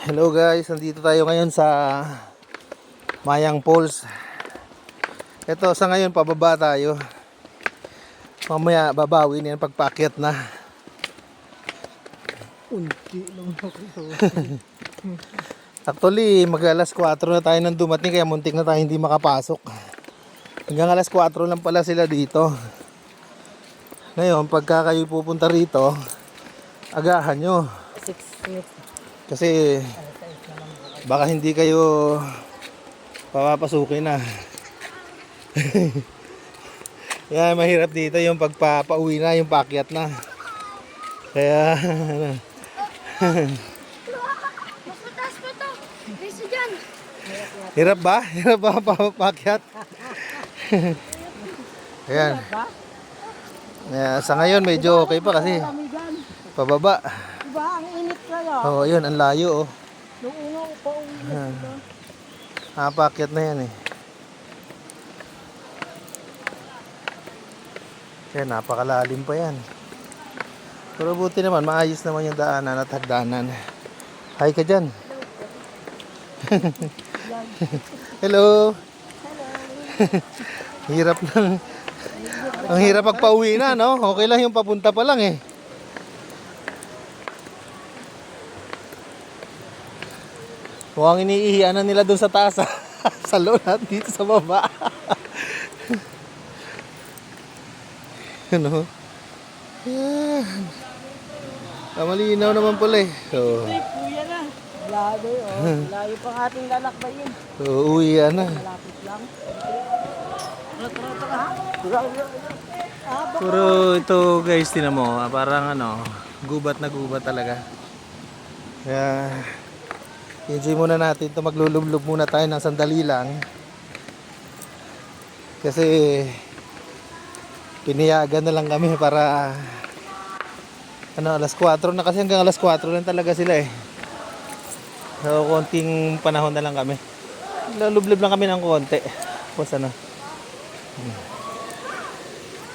Hello guys, nandito tayo ngayon sa Mayang Falls. Ito, sa ngayon pababa tayo. Mamaya babawin yan pagpaakyat na. Unti lang ako. Actually, mag-alas 4 na tayo nang dumating, kaya muntik na tayo hindi makapasok. Hanggang alas 4 lang pala sila dito. Ngayon, pagka kayo pupunta rito, agahan nyo. 6 minutes. Kasi baka hindi kayo papapasukin na. Yan, mahirap dito yung pagpapauwi na, yung paakyat na. Kaya Mas mataas pa to. Bisa dyan. hirap ba? Hirap ba paakyat? Ayan. Sa ngayon medyo okay pa kasi pababa. Diba, ang init kaya. Oh, yun, ang layo oh. Nung una ko pa uwi na sila. Paakyat na yan eh. Kaya napakalalim pa yan. Pero buti naman, maayos naman yung daanan at hagdanan. Hi ka dyan. Hello. Hirap ng... Ang hirap pagpa-uwi na, no? Okay lang yung papunta pa lang eh. Mukhang iniihiyan na nila doon sa taas. Sa loob at dito sa baba. Ano? Yan. Malinaw naman pala eh. So, Kuya na. Layo, oh. Layo pang ating lalakbayin. uwi na. Malapit lang. Pero ito guys, tinan mo, parang ano, gubat na gubat talaga. Kaya, enjoy muna natin ito. Maglulublob muna tayo ng sandali lang. Kasi, pinayagan na lang kami para ano, alas 4 na kasi, hanggang alas 4 lang talaga sila eh. So konting panahon na lang kami. Lulublob lang kami ng konti. Tapos ano.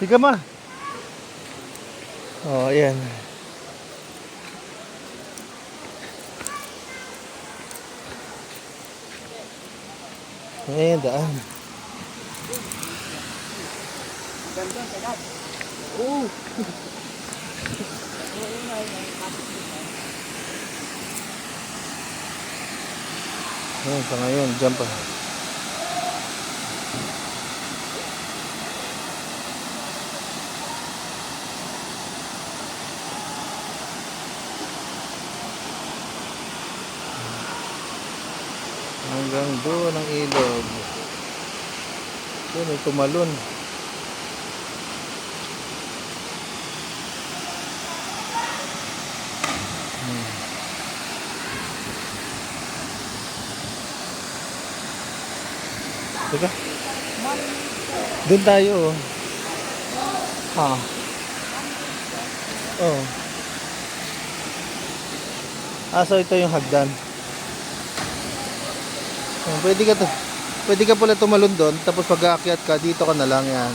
Higa ma. Oh, ayan. Ayan, daan. Oo. Ayan, sa ngayon, jump pa. Hanggang doon ang ilog. Doon may tumalon. Teka. Doon tayo oh. Ha. Oh. So ito yung hagdan. Pwede ka to. Pwede ka pala tumalon doon, tapos pag aakyat ka dito ka na lang yan.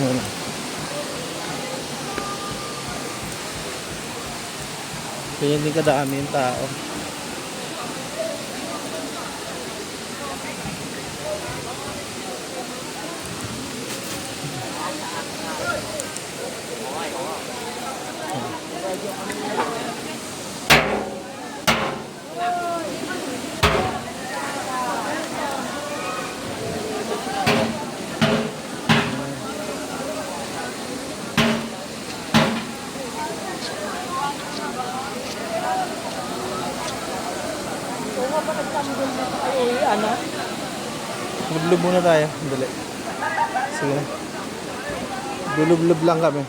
Yan. Ganyan din kadami yung tao. Oo nga pa nagtambol na tayo uwi, ano? Lublob muna tayo. Dali. Sige na. Lublob lang kami.